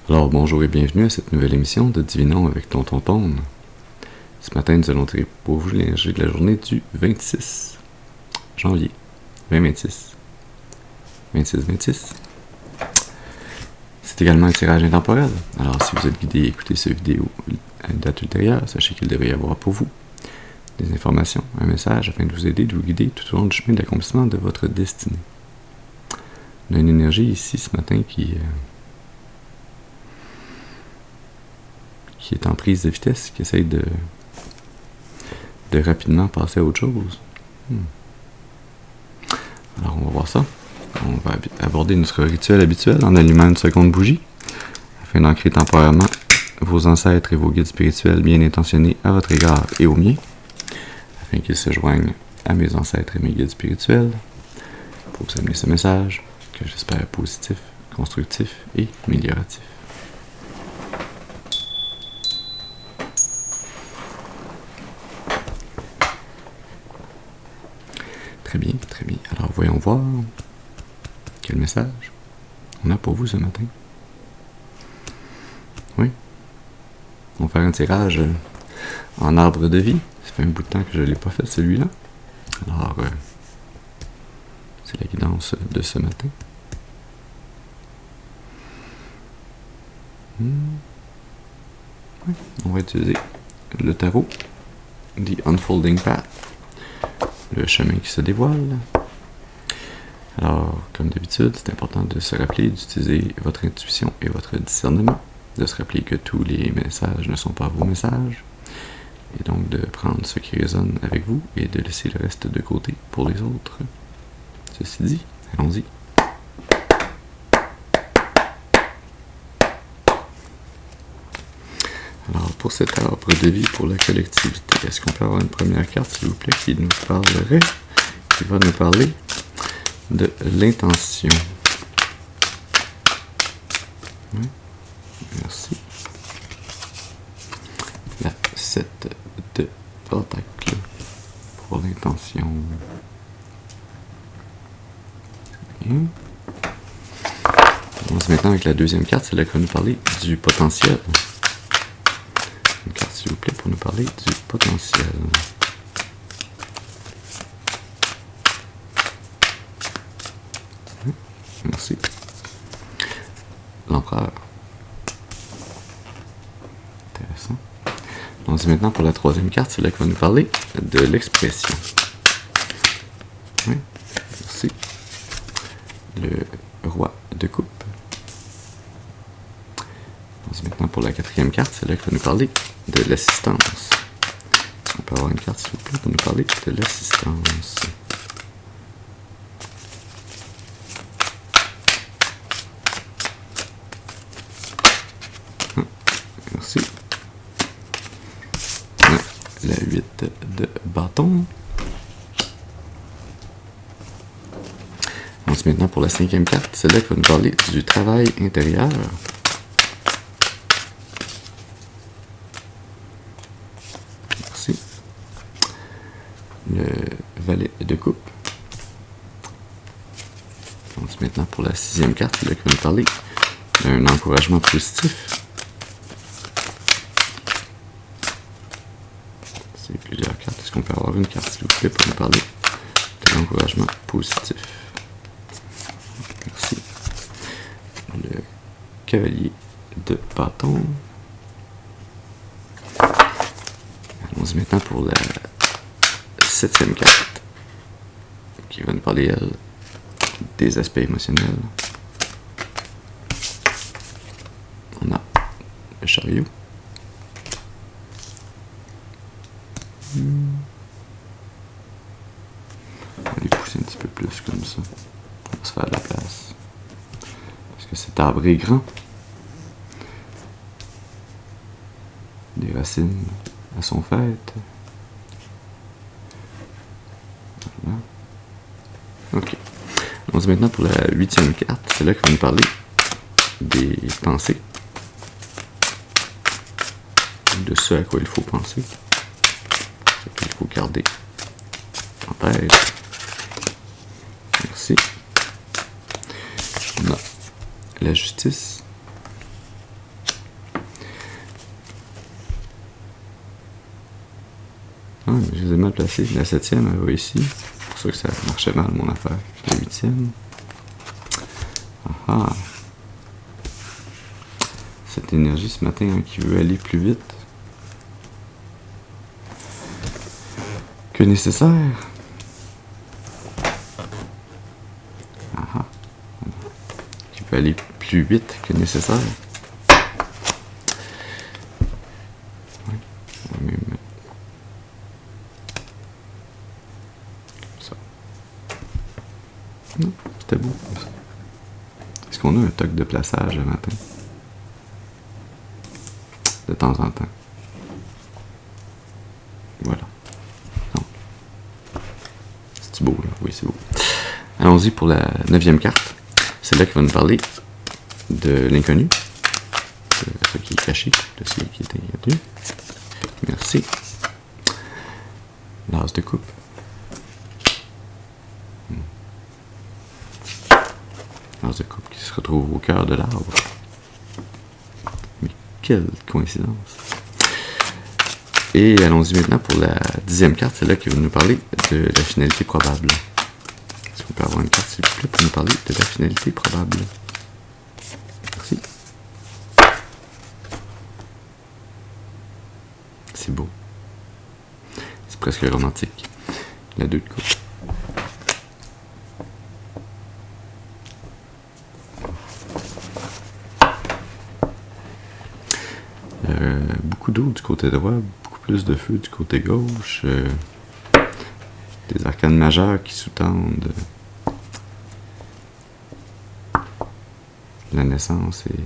Alors bonjour et bienvenue à cette nouvelle émission de Divinons avec Tonton Tone. Ce matin, nous allons tirer pour vous l'énergie de la journée du 26 janvier 2026. 26-26. C'est également un tirage intemporel. Alors si vous êtes guidé à écouter cette vidéo à une date ultérieure, sachez qu'il devrait y avoir pour vous des informations, un message afin de vous aider, de vous guider tout au long du chemin de l'accomplissement de votre destinée. On a une énergie ici ce matin qui est en prise de vitesse, qui essaye de rapidement passer à autre chose. Alors on va voir ça. On va aborder notre rituel habituel en allumant une seconde bougie afin d'ancrer temporairement vos ancêtres et vos guides spirituels bien intentionnés à votre égard et au mien, afin qu'ils se joignent à mes ancêtres et mes guides spirituels pour vous amener ce message que j'espère positif, constructif et amélioratif. Très bien, très bien. Alors voyons voir quel message on a pour vous ce matin. Oui. On va faire un tirage en arbre de vie. Ça fait un bout de temps que je ne l'ai pas fait celui-là. Alors, c'est la guidance de ce matin. Oui. On va utiliser le tarot, The Unfolding Path, le chemin qui se dévoile. Alors, comme d'habitude, c'est important de se rappeler d'utiliser votre intuition et votre discernement, de se rappeler que tous les messages ne sont pas vos messages, et donc de prendre ce qui résonne avec vous et de laisser le reste de côté pour les autres. Ceci dit, allons-y. Alors, pour cet arbre de vie, pour la collectivité, est-ce qu'on peut avoir une première carte, s'il vous plaît, qui nous parlerait, qui va nous parler de l'intention? Oui, merci. La 7 de pentacle pour l'intention. Bien. On commence maintenant avec la deuxième carte, c'est là qu'on va nous parler du potentiel. Une carte, s'il vous plaît, pour nous parler du potentiel. Merci. L'empereur. Intéressant. On dit maintenant pour la troisième carte, c'est là qu'on va nous parler de l'expression. Oui, merci. Le roi de coupe. On dit maintenant pour la quatrième carte, c'est là qu'on va nous parler de l'assistance. On peut avoir une carte, s'il vous plaît, pour nous parler de l'assistance. Merci. La 8 de bâton. On se met maintenant pour la cinquième carte. C'est là qu'on va nous parler du travail intérieur. Merci. Le valet de coupe. On se met maintenant pour la sixième carte. C'est là qu'on va nous parler d'un encouragement positif. C'est plusieurs cartes. Est-ce qu'on peut avoir une carte, s'il vous plaît, pour nous parler de l'encouragement positif? Merci. Le cavalier de bâton. Allons-y maintenant pour la septième carte, qui va nous parler, elle, des aspects émotionnels. On a le chariot. On va les pousser un petit peu plus comme ça. On va se faire de la place. Parce que cet arbre est grand. Des racines à son fait. Voilà. Ok. On dit maintenant pour la huitième carte. C'est là qu'on va nous parler des pensées. De ce à quoi il faut penser. Ce qu'il faut garder en tête. Merci. On a la justice. Ah, mais je les ai mal placés. La 7e, elle va ici. C'est pour ça que ça marchait mal, mon affaire. La 8e. Ah ah. Cette énergie ce matin hein, qui veut aller plus vite que nécessaire. Ah ah. Qui veut aller plus vite que nécessaire. Ouais. On va même mettre ça. Non, c'était beau. Est-ce qu'on a un toc de plaçage le matin? De temps en temps. Voilà. Non. C'est beau, là? Oui, c'est beau. Allons-y pour la 9e carte. C'est là qui va nous parler de l'inconnu. De ce qui est caché, de ce qui est inconnu. Merci. L'as de coupe. L'as de coupe qui se retrouve au cœur de l'arbre. Mais quelle coïncidence. Et allons-y maintenant pour la 10e carte. C'est là qui va nous parler de la finalité probable. Est-ce qu'on peut avoir une carte, s'il vous plaît, pour nous parler de la finalité probable? Merci. C'est beau. C'est presque romantique. La 2 de coupe. Beaucoup d'eau du côté droit, beaucoup plus de feu du côté gauche. Des arcanes majeures qui sous-tendent la naissance et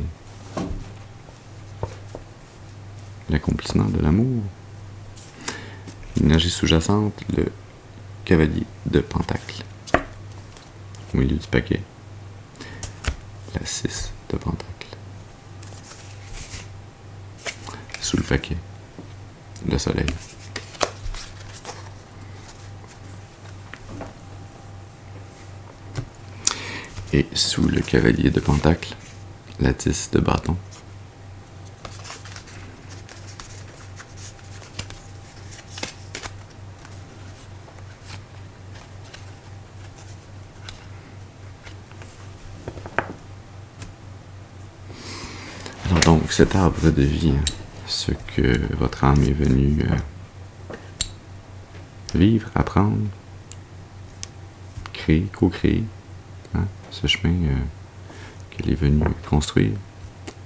l'accomplissement de l'amour. L'énergie sous-jacente, le cavalier de pentacle. Au milieu du paquet, la 6 de pentacle. Sous le paquet, le soleil. Et sous le cavalier de pentacle, la 10 de bâton. Alors donc, cet arbre de vie, hein, ce que votre âme est venue vivre, apprendre, créer, co-créer, hein, ce chemin qu'elle est venue construire,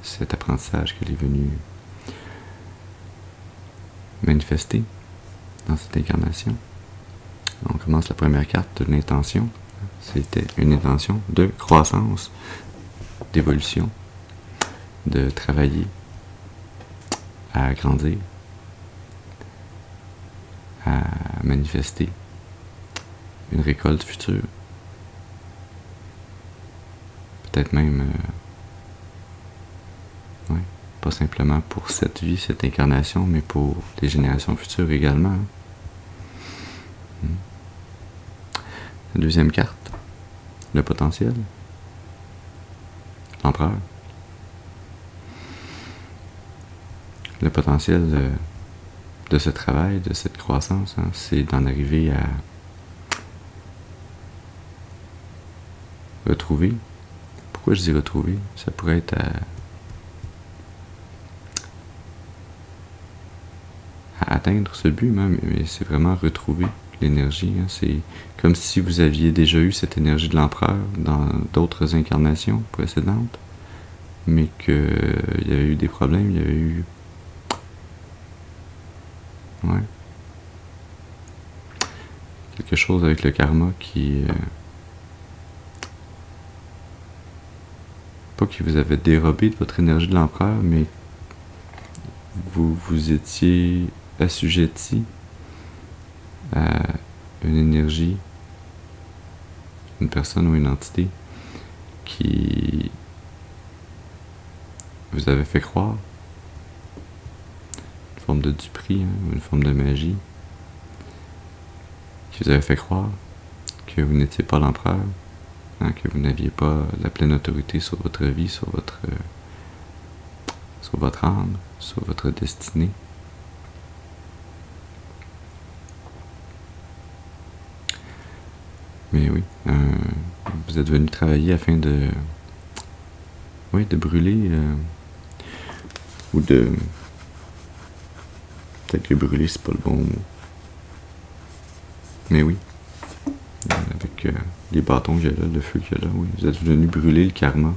cet apprentissage qu'elle est venue manifester dans cette incarnation. On commence la première carte de l'intention. C'était une intention de croissance, d'évolution, de travailler à grandir, à manifester une récolte future. Peut-être même, ouais, pas simplement pour cette vie, cette incarnation, mais pour les générations futures également. La deuxième carte, le potentiel, l'empereur. Le potentiel de ce travail, de cette croissance, hein, c'est d'en arriver à retrouver. Pourquoi je dis retrouver? Ça pourrait être à atteindre ce but même, mais c'est vraiment retrouver l'énergie. Hein. C'est comme si vous aviez déjà eu cette énergie de l'empereur dans d'autres incarnations précédentes, mais qu'il y avait eu des problèmes, il y avait eu... Ouais. Quelque chose avec le karma qui... pas qui vous avait dérobé de votre énergie de l'empereur, mais vous étiez assujetti à une énergie, une personne ou une entité qui vous avait fait croire, une forme de duperie, hein, une forme de magie, qui vous avait fait croire que vous n'étiez pas l'empereur, hein, que vous n'aviez pas la pleine autorité sur votre vie, sur votre âme, sur votre destinée. Mais oui, vous êtes venu travailler afin de... Oui, de brûler... ou de... Peut-être que brûler, c'est pas le bon mot. Mais oui. Avec les bâtons qu'il y a là, le feu qu'il y a là, oui. Vous êtes venu brûler le karma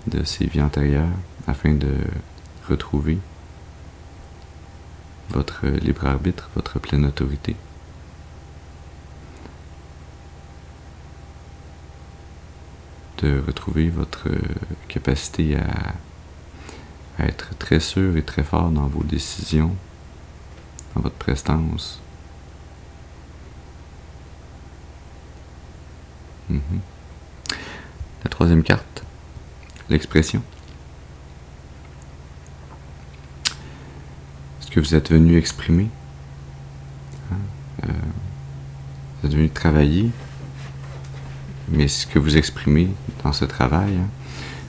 de ces vies antérieures afin de retrouver votre libre arbitre, votre pleine autorité. De retrouver votre capacité à être très sûr et très fort dans vos décisions, dans votre prestance. La troisième carte, l'expression. Ce que vous êtes venu exprimer, vous êtes venu travailler, mais ce que vous exprimez dans ce travail,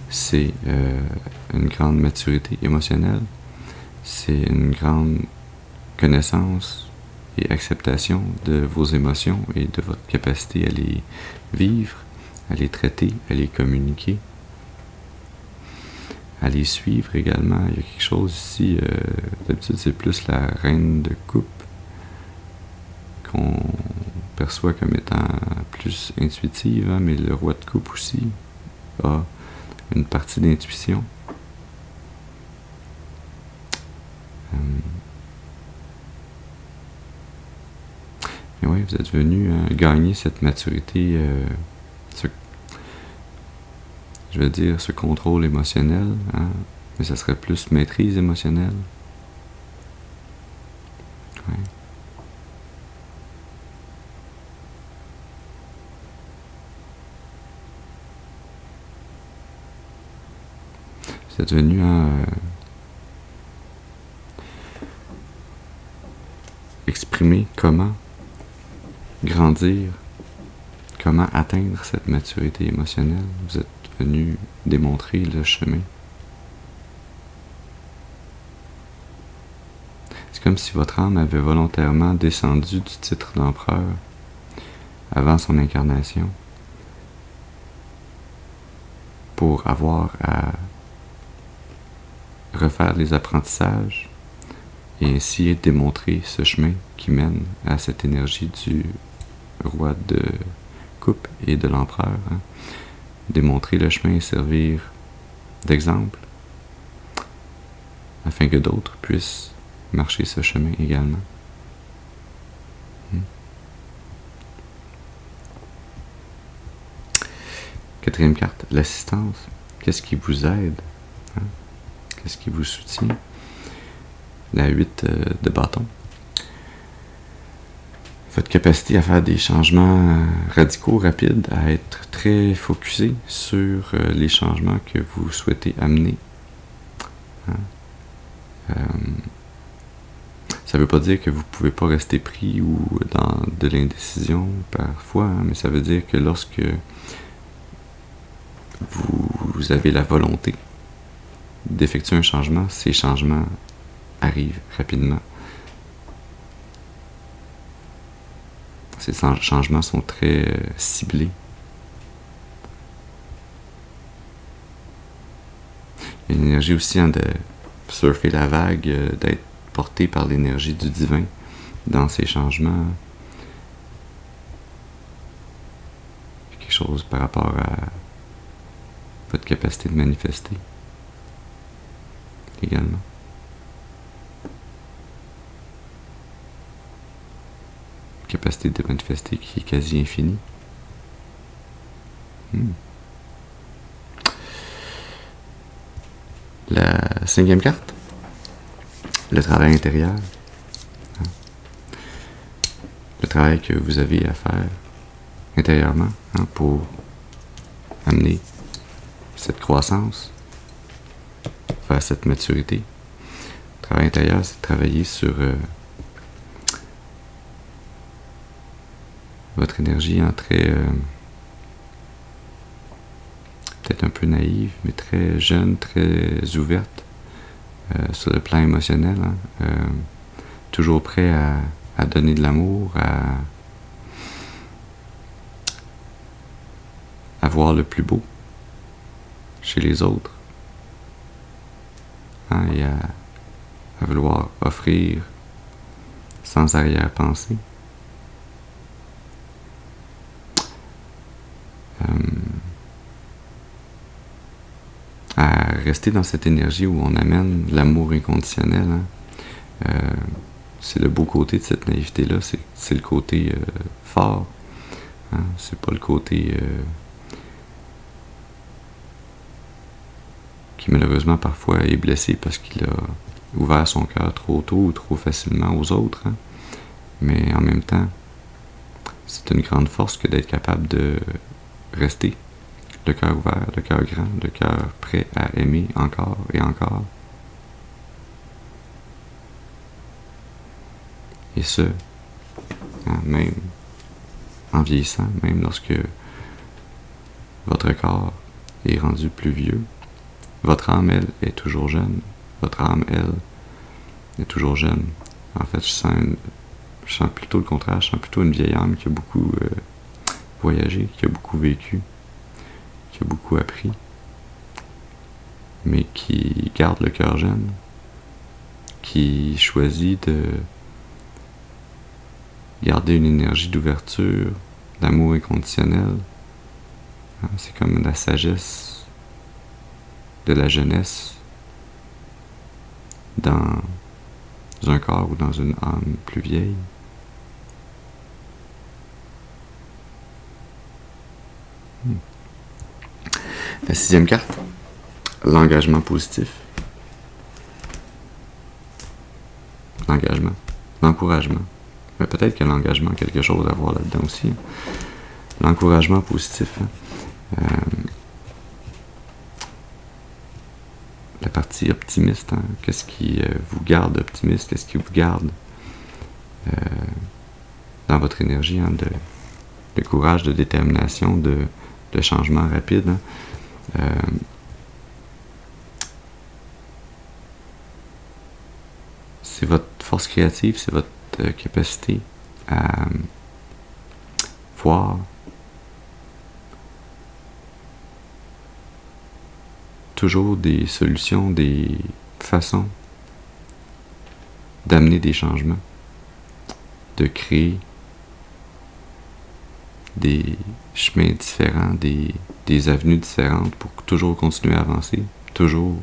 c'est une grande maturité émotionnelle, c'est une grande connaissance et acceptation de vos émotions et de votre capacité à les vivre, à les traiter, à les communiquer, à les suivre également. Il y a quelque chose ici, d'habitude c'est plus la reine de coupe qu'on perçoit comme étant plus intuitive, hein, mais le roi de coupe aussi a une partie d'intuition. Et oui, vous êtes venu gagner cette maturité, je veux dire ce contrôle émotionnel, hein, mais ça serait plus maîtrise émotionnelle. Ouais. Vous êtes venu exprimer comment grandir, comment atteindre cette maturité émotionnelle. Vous êtes venu démontrer le chemin. C'est comme si votre âme avait volontairement descendu du titre d'empereur avant son incarnation pour avoir à refaire les apprentissages et ainsi démontrer ce chemin qui mène à cette énergie du roi de coupe et de l'empereur. Hein. Démontrer le chemin et servir d'exemple afin que d'autres puissent marcher ce chemin également. Quatrième carte, l'assistance. Qu'est-ce qui vous aide? Hein? Qu'est-ce qui vous soutient? La 8 de bâton. Votre capacité à faire des changements radicaux, rapides, à être très focusé sur les changements que vous souhaitez amener. Hein? Ça ne veut pas dire que vous ne pouvez pas rester pris ou dans de l'indécision parfois, hein, mais ça veut dire que lorsque vous avez la volonté d'effectuer un changement, ces changements arrivent rapidement. Ces changements sont très ciblés. Il y a une énergie aussi hein, de surfer la vague, d'être porté par l'énergie du divin dans ces changements. Quelque chose par rapport à votre capacité de manifester également. Capacité de manifester qui est quasi infinie. La 5e carte, le travail intérieur. Le travail que vous avez à faire intérieurement hein, pour amener cette croissance vers cette maturité. Le travail intérieur, c'est de travailler sur votre énergie en très peut-être un peu naïve, mais très jeune, très ouverte sur le plan émotionnel. Hein, toujours prêt à donner de l'amour, à à voir le plus beau chez les autres, hein, et à vouloir offrir sans arrière-pensée. À rester dans cette énergie où on amène l'amour inconditionnel, hein. C'est le beau côté de cette naïveté-là, c'est le côté fort, hein. C'est pas le côté qui malheureusement parfois est blessé parce qu'il a ouvert son cœur trop tôt ou trop facilement aux autres, hein. Mais en même temps, c'est une grande force que d'être capable de rester le cœur ouvert, le cœur grand, le cœur prêt à aimer encore et encore. Et ce, hein, même en vieillissant, même lorsque votre corps est rendu plus vieux, votre âme, elle, est toujours jeune. Votre âme, elle, est toujours jeune. En fait, je sens plutôt le contraire, je sens plutôt une vieille âme qui a beaucoup voyagé, qui a beaucoup vécu, qui a beaucoup appris, mais qui garde le cœur jeune, qui choisit de garder une énergie d'ouverture, d'amour inconditionnel. C'est comme la sagesse de la jeunesse dans un corps ou dans une âme plus vieille. La 6e carte, l'engagement positif. L'engagement, l'encouragement. Mais peut-être que l'engagement a quelque chose à voir là-dedans aussi. L'encouragement positif. La partie optimiste. Hein. Qu'est-ce qui vous garde optimiste? Qu'est-ce qui vous garde dans votre énergie, hein, de courage, de détermination, de changement rapide. Hein. C'est votre force créative, c'est votre capacité à voir toujours des solutions, des façons d'amener des changements, de créer des chemins différents, des avenues différentes pour toujours continuer à avancer, toujours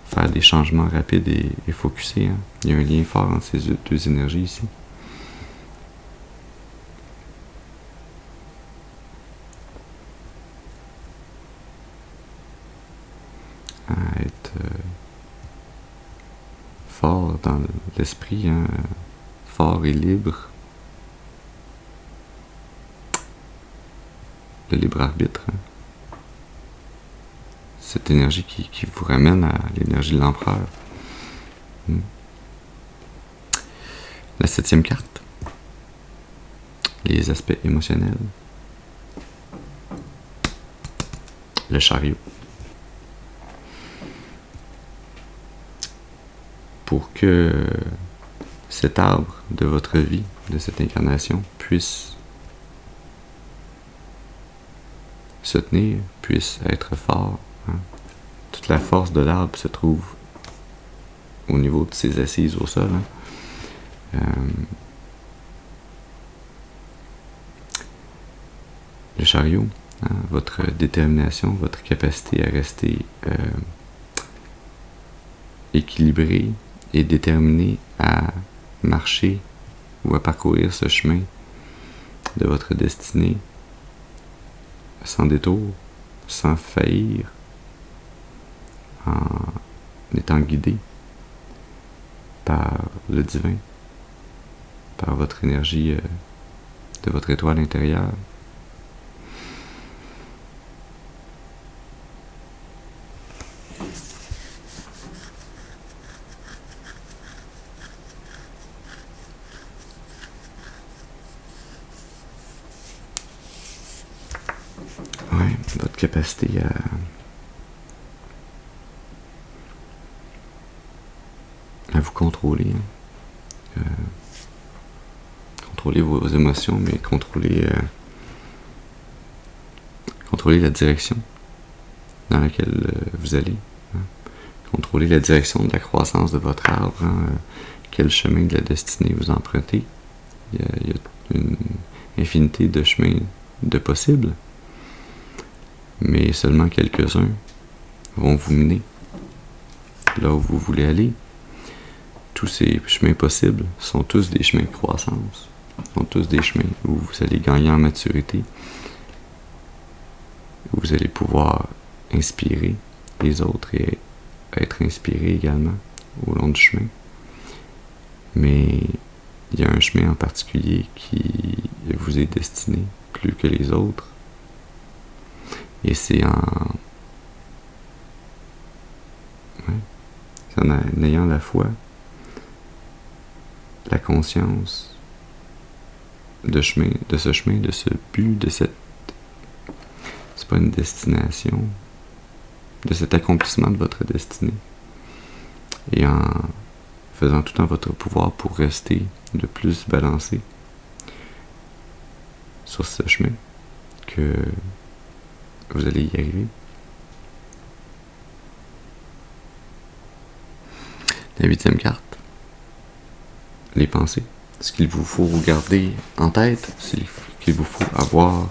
faire des changements rapides et focusés. Hein. Il y a un lien fort entre ces deux énergies ici. À être fort dans l'esprit, hein, fort et libre. Le libre arbitre. Hein. Cette énergie qui vous ramène à l'énergie de l'empereur. La 7e carte. Les aspects émotionnels. Le chariot. Pour que cet arbre de votre vie, de cette incarnation, puisse se tenir, puisse être fort. Hein. Toute la force de l'arbre se trouve au niveau de ses assises au sol. Hein. Le chariot, hein, votre détermination, votre capacité à rester équilibré et déterminé à marcher ou à parcourir ce chemin de votre destinée sans détour, sans faillir, en étant guidé par le divin, par votre énergie de votre étoile intérieure. Ouais, votre capacité à vous contrôler. Hein. Contrôler vos émotions, mais contrôler contrôler la direction dans laquelle vous allez. Hein. Contrôler la direction de la croissance de votre arbre. Hein. Quel chemin de la destinée vous empruntez. Il y a une infinité de chemins de possibles, mais seulement quelques-uns vont vous mener là où vous voulez aller. Tous ces chemins possibles sont tous des chemins de croissance, sont tous des chemins où vous allez gagner en maturité, où vous allez pouvoir inspirer les autres et être inspiré également au long du chemin. Mais il y a un chemin en particulier qui vous est destiné plus que les autres. Et c'est en ayant la foi, la conscience de ce chemin, de ce but, de cette... C'est pas une destination, de cet accomplissement de votre destinée. Et en faisant tout en votre pouvoir pour rester le plus balancé sur ce chemin, que vous allez y arriver. La 8e carte, les pensées. Ce qu'il vous faut garder en tête, c'est qu'il vous faut avoir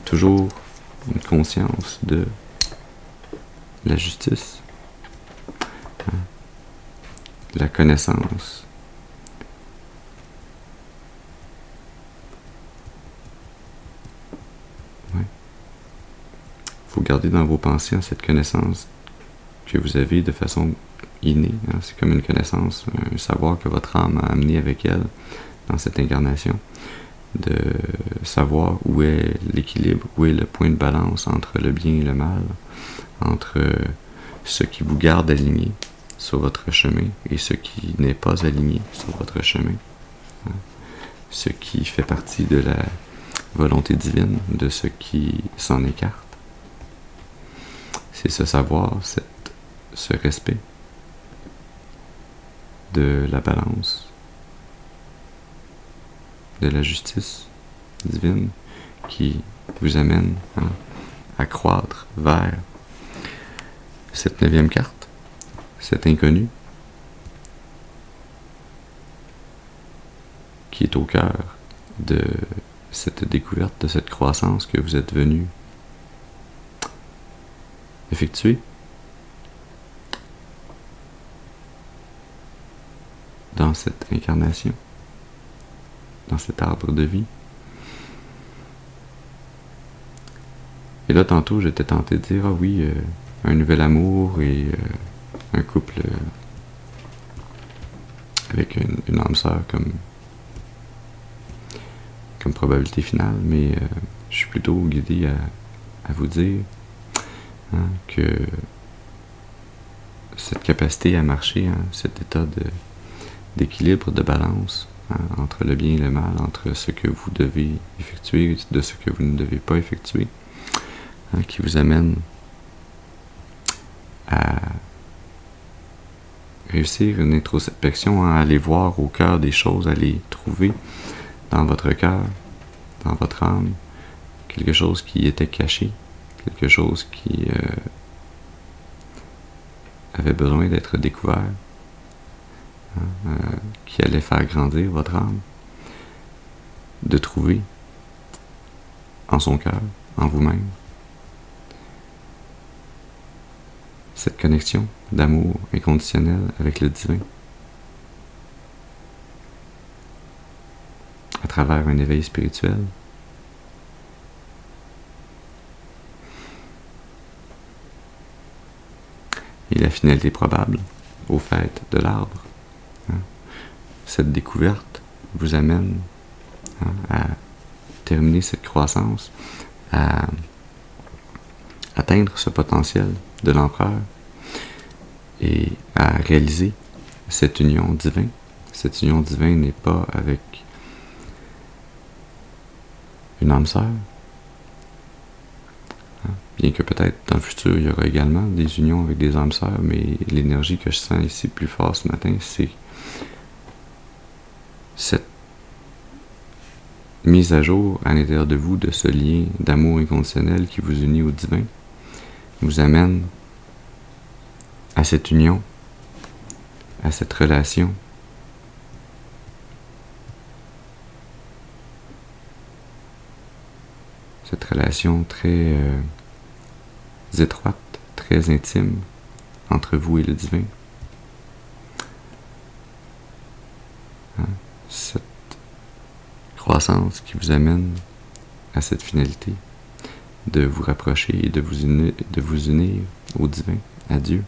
toujours une conscience de la justice, hein, la connaissance, ouais. Faut garder dans vos pensées cette connaissance que vous avez de façon innée, hein. C'est comme une connaissance, un savoir que votre âme a amené avec elle dans cette incarnation, de savoir où est l'équilibre, où est le point de balance entre le bien et le mal, entre ce qui vous garde aligné sur votre chemin et ce qui n'est pas aligné sur votre chemin, hein. Ce qui fait partie de la volonté divine, de ce qui s'en écarte. C'est ce savoir, ce respect de la balance, de la justice divine qui vous amène, hein, à croître vers cette 9e carte, cet inconnu qui est au cœur de cette découverte, de cette croissance que vous êtes venu effectuer dans cette incarnation, dans cet arbre de vie. Et là, tantôt, j'étais tenté de dire, ah oui, un nouvel amour et un couple avec une âme sœur comme probabilité finale, mais je suis plutôt guidé à vous dire, hein, que cette capacité à marcher, hein, cet état d'équilibre, de balance, hein, entre le bien et le mal, entre ce que vous devez effectuer, de ce que vous ne devez pas effectuer, hein, qui vous amène à réussir une introspection, hein, à aller voir au cœur des choses, à les trouver dans votre cœur, dans votre âme, quelque chose qui était caché, quelque chose qui avait besoin d'être découvert, hein, qui allait faire grandir votre âme, de trouver en son cœur, en vous-même, cette connexion d'amour inconditionnel avec le divin, à travers un éveil spirituel. Et la finalité probable au fait de l'arbre, hein. Cette découverte vous amène, hein, à terminer cette croissance, à atteindre ce potentiel de l'empereur et à réaliser cette union divine. Cette union divine n'est pas avec une âme sœur, hein. Bien que peut-être dans le futur il y aura également des unions avec des âmes sœurs, mais l'énergie que je sens ici plus fort ce matin, c'est cette mise à jour à l'intérieur de vous de ce lien d'amour inconditionnel qui vous unit au divin, vous amène à cette union, à cette relation. Cette relation très étroite, très intime entre vous et le divin. Cette croissance qui vous amène à cette finalité de vous rapprocher et de vous unir au divin, à Dieu.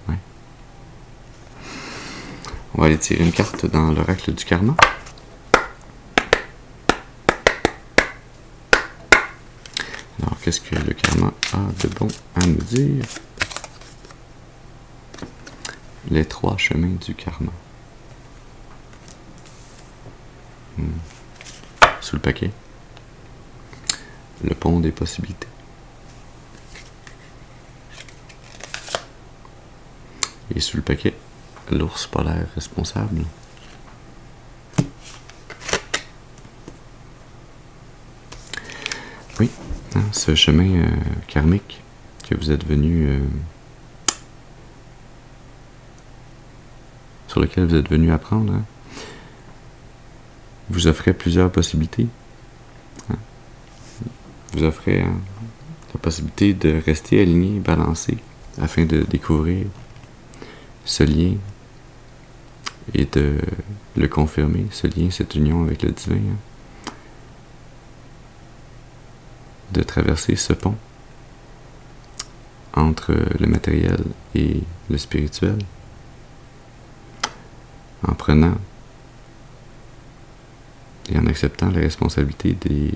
Ouais. On va aller tirer une carte dans l'oracle du karma. Alors, qu'est-ce que le karma a de bon à nous dire? Les 3 chemins du karma. Sous le paquet. Le pont des possibilités. Et sous le paquet, l'ours polaire responsable. Oui, ce chemin karmique que vous êtes venu, sur lequel vous êtes venu apprendre, vous offrait plusieurs possibilités. Vous offrait la possibilité de rester aligné, balancé, afin de découvrir ce lien et de le confirmer, ce lien, cette union avec le divin. De traverser ce pont entre le matériel et le spirituel, en prenant et en acceptant la responsabilité des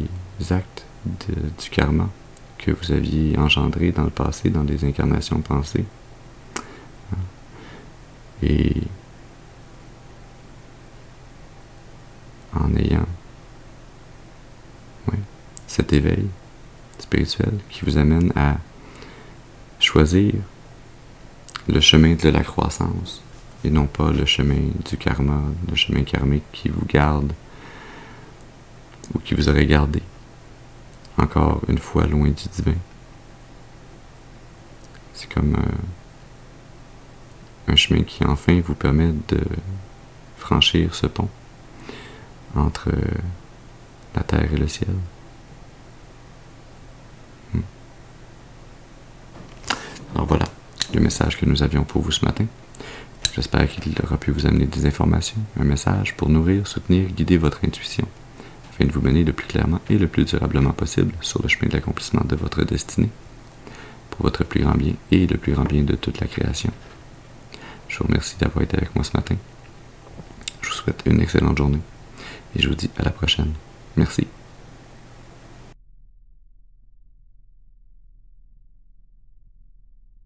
actes du karma que vous aviez engendré dans le passé, dans des incarnations passées. Et en ayant cet éveil spirituel qui vous amène à choisir le chemin de la croissance et non pas le chemin du karma, le chemin karmique qui vous garde ou qui vous aurait gardé encore une fois loin du divin. C'est comme un chemin qui enfin vous permet de franchir ce pont entre la terre et le ciel. Alors voilà le message que nous avions pour vous ce matin. J'espère qu'il aura pu vous amener des informations, un message pour nourrir, soutenir, guider votre intuition, afin de vous mener le plus clairement et le plus durablement possible sur le chemin de l'accomplissement de votre destinée, pour votre plus grand bien et le plus grand bien de toute la création. Je vous remercie d'avoir été avec moi ce matin. Je vous souhaite une excellente journée et je vous dis à la prochaine. Merci.